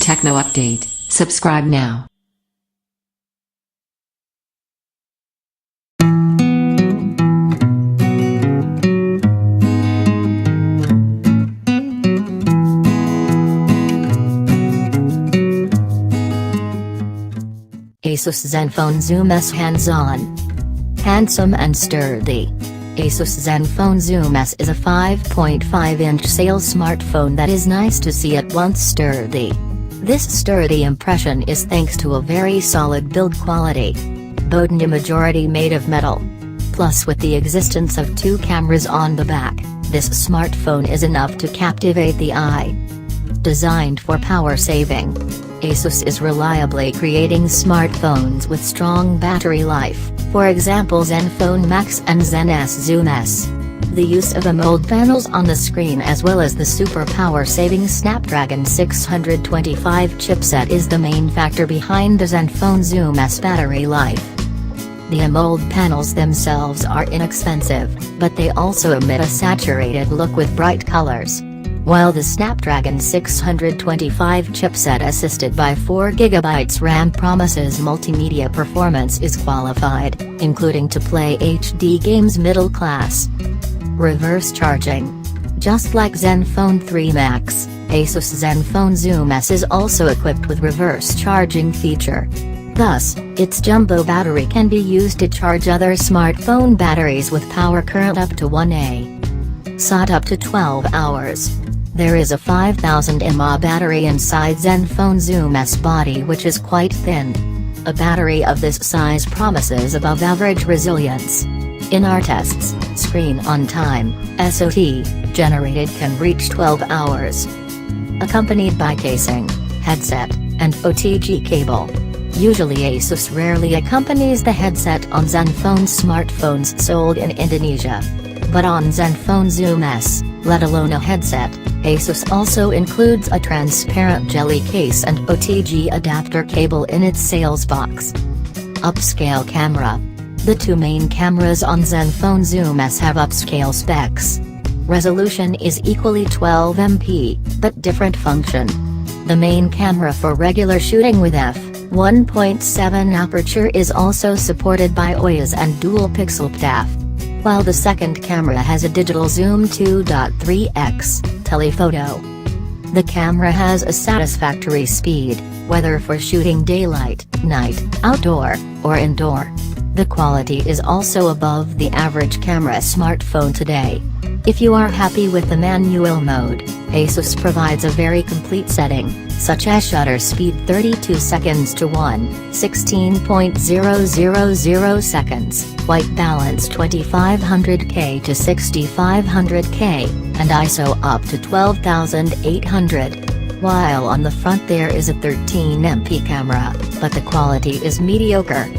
Techno update. Subscribe now. Asus Zenfone Zoom S hands-on. Handsome and sturdy. Asus Zenfone Zoom S is a 5.5-inch sales smartphone that is nice to see at once sturdy. This sturdy impression is thanks to a very solid build quality. Body majority made of metal. Plus with the existence of 2 cameras on the back, this smartphone is enough to captivate the eye. Designed for power saving, Asus is reliably creating smartphones with strong battery life, for example Zenfone Max and Zen S Zoom S. The use of AMOLED panels on the screen as well as the super power-saving Snapdragon 625 chipset is the main factor behind the Zenfone Zoom S battery life. The AMOLED panels themselves are inexpensive, but they also emit a saturated look with bright colors. While the Snapdragon 625 chipset assisted by 4GB RAM promises multimedia performance is qualified, including to play HD games middle class. Reverse charging. Just like Zenfone 3 Max, Asus Zenfone Zoom S is also equipped with reverse charging feature. Thus, its jumbo battery can be used to charge other smartphone batteries with power current up to 1A. Sought up to 12 hours. There is a 5000 mAh battery inside Zenfone Zoom S body which is quite thin. A battery of this size promises above average resilience. In our tests, screen on time, SOT, generated can reach 12 hours. Accompanied by casing, headset, and OTG cable. Usually Asus rarely accompanies the headset on Zenfone smartphones sold in Indonesia. But on Zenfone Zoom S, let alone a headset, Asus also includes a transparent jelly case and OTG adapter cable in its sales box. Upscale camera. The 2 main cameras on Zenfone Zoom S have upscale specs. Resolution is equally 12MP, but different function. The main camera for regular shooting with f1.7 aperture is also supported by OIS and dual pixel TAF. While the second camera has a digital zoom 2.3x telephoto. The camera has a satisfactory speed, whether for shooting daylight, night, outdoor, or indoor. The quality is also above the average camera smartphone today. If you are happy with the manual mode, Asus provides a very complete setting, such as shutter speed 32 seconds to 16.000 seconds, white balance 2500K to 6500K, and ISO up to 12800. While on the front there is a 13MP camera, but the quality is mediocre.